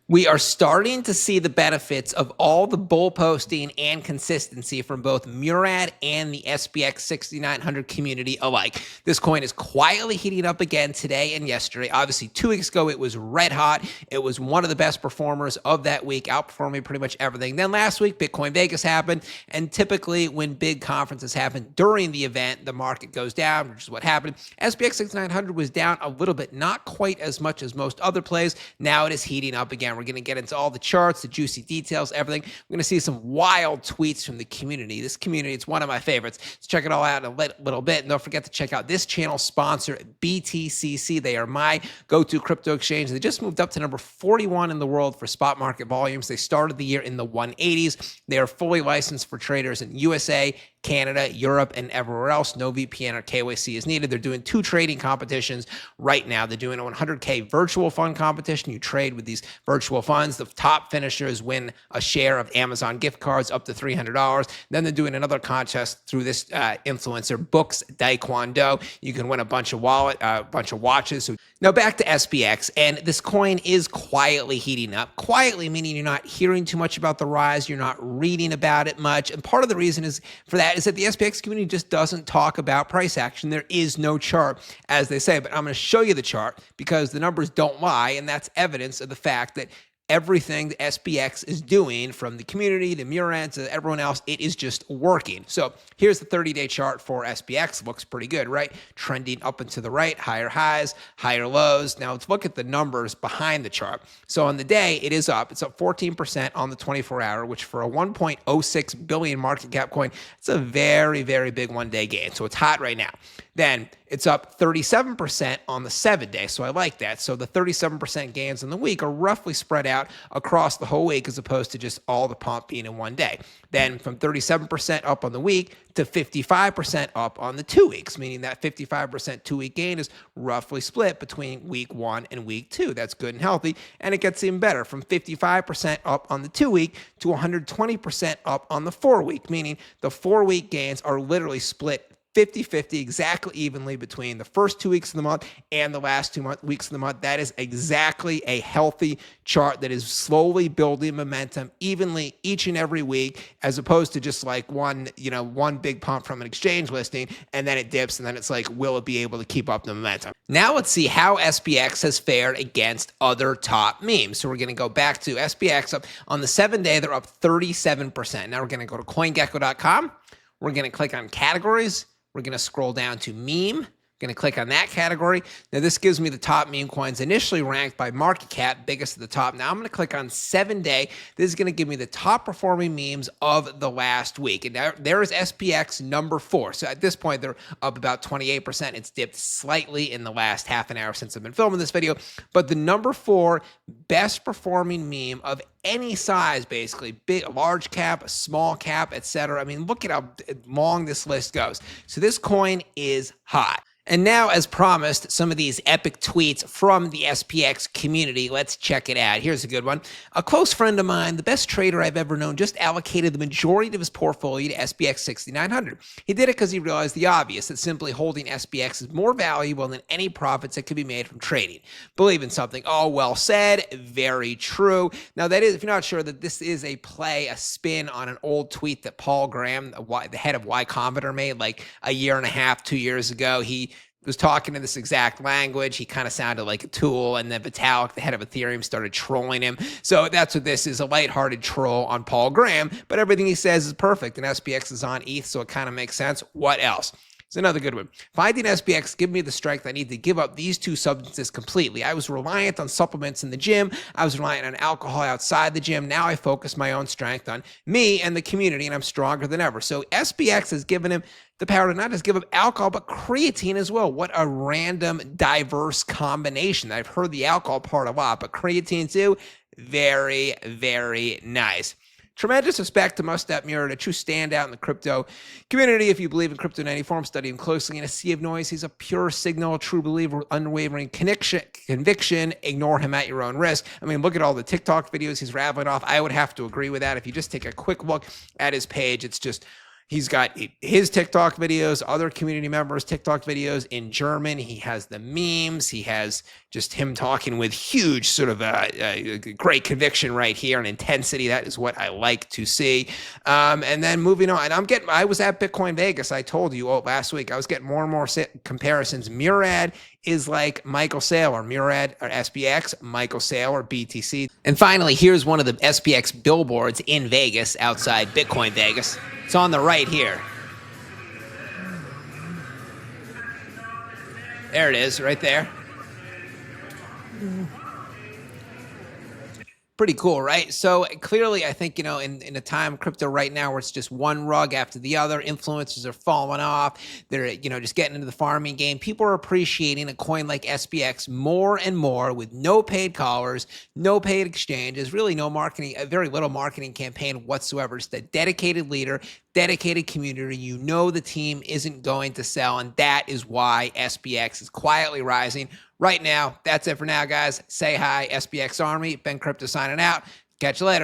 We are starting to see the benefits of all the bull posting and consistency from both Murad and the SPX6900 community alike. This coin is quietly heating up again today and yesterday. Obviously, 2 weeks ago, it was red hot. It was one of the best performers of that week, outperforming pretty much everything. Then last week, Bitcoin Vegas happened. And typically, when big conferences happen during the event, the market goes down, which is what happened. SPX6900 was down a little bit, not quite as much as most other plays. Now it is heating up again. We're going to get into all the charts, the juicy details, everything. We're going to see some wild tweets from the community. This community, it's one of my favorites. Let's check it all out in a little bit. And don't forget to check out this channel sponsor, BTCC. They are my go-to crypto exchange. They just moved up to number 41 in the world for spot market volumes. They started the year in the 180s. They are fully licensed for traders in USA, Canada, Europe, and everywhere else. No VPN or KYC is needed. They're doing 2 trading competitions right now. They're doing a 100K virtual fund competition. You trade with these virtual funds. The top finishers win a share of Amazon gift cards up to $300. Then they're doing another contest through this influencer, Books Taekwondo. You can win a bunch of watches. So now back to SPX, and this coin is quietly heating up. Quietly meaning you're not hearing too much about the rise. You're not reading about it much. And part of the reason is for that is that the SPX community just doesn't talk about price action. There is no chart, as they say, but I'm going to show you the chart because the numbers don't lie, and that's evidence of the fact that everything the SPX is doing, from the community, the Murad, to everyone else, it is just working. So here's the 30-day chart for SPX. Looks pretty good, right? Trending up and to the right, higher highs, higher lows. Now let's look at the numbers behind the chart. So on the day, it is up. It's up 14% on the 24-hour, which for a 1.06 billion market cap coin, it's a very, very big one-day gain. So it's hot right now. Then it's up 37% on the 7-day, so I like that. So the 37% gains in the week are roughly spread out across the whole week as opposed to just all the pump being in one day. Then from 37% up on the week to 55% up on the 2 weeks, meaning that 55% 2-week gain is roughly split between week 1 and week 2. That's good and healthy, and it gets even better from 55% up on the 2-week to 120% up on the 4-week, meaning the 4-week gains are literally split 50-50, exactly evenly between the first 2 weeks of the month and the last 2 weeks of the month. That is exactly a healthy chart that is slowly building momentum evenly each and every week, as opposed to just like one big pump from an exchange listing, and then it dips, and then it's like, will it be able to keep up the momentum? Now let's see how SPX has fared against other top memes. So we're going to go back to SPX. Up on the 7-day, they're up 37%. Now we're going to go to CoinGecko.com. We're going to click on categories. We're going to scroll down to meme. Going to click on that category. Now this gives me the top meme coins initially ranked by market cap, biggest at the top. Now I'm going to click on 7-day. This is going to give me the top performing memes of the last week. And there is SPX number 4. So at this point, they're up about 28%. It's dipped slightly in the last half an hour since I've been filming this video. But the number 4 best performing meme of any size, basically, big, large cap, small cap, etc. I mean, look at how long this list goes. So this coin is hot. And now, as promised, some of these epic tweets from the SPX community. Let's check it out. Here's a good one. A close friend of mine, the best trader I've ever known, just allocated the majority of his portfolio to SPX6900. He did it because he realized the obvious, that simply holding SPX is more valuable than any profits that could be made from trading. Believe in something. Oh, well said. Very true. Now, that is, if you're not sure, that this is a play, a spin on an old tweet that Paul Graham, the head of Y Combinator, made like a year and a half, 2 years ago. He was talking in this exact language. He kind of sounded like a tool, and then Vitalik, the head of Ethereum, started trolling him. So that's what this is, a lighthearted troll on Paul Graham, but everything he says is perfect, and SPX is on ETH, so it kind of makes sense. What else? It's another good one. Finding SPX give me the strength I need to give up these 2 substances completely. I was reliant on supplements in the gym. I was reliant on alcohol outside the gym. Now I focus my own strength on me and the community, and I'm stronger than ever. So SPX has given him the power to not just give up alcohol, but creatine as well. What a random, diverse combination. I've heard the alcohol part a lot, but creatine too, very, very nice. Tremendous respect to Mustap Murad, a true standout in the crypto community. If you believe in crypto in any form, study him closely. In a sea of noise, he's a pure signal, a true believer with unwavering conviction. Ignore him at your own risk. I mean, look at all the TikTok videos he's rattling off. I would have to agree with that. If you just take a quick look at his page, it's just He's got his TikTok videos, other community members' TikTok videos in German. He has the memes. He has just him talking with huge sort of great conviction right here and intensity. That is what I like to see. And then moving on, and I was at Bitcoin Vegas. I told you last week, I was getting more and more comparisons. Murad is like Michael Saylor, Murad or SPX, Michael Saylor, BTC. And finally, here's one of the SPX billboards in Vegas, outside Bitcoin Vegas. It's on the right here. There it is, right there. Pretty cool, right? So clearly, I think, in a time crypto right now where it's just one rug after the other, influencers are falling off. They're, just getting into the farming game. People are appreciating a coin like SPX more and more with no paid callers, no paid exchanges, really no marketing, very little marketing campaign whatsoever. Just a dedicated leader, dedicated community. The team isn't going to sell, and that is why SPX is quietly rising. Right now, that's it for now, guys. Say hi, SPX Army. Ben Crypto signing out. Catch you later.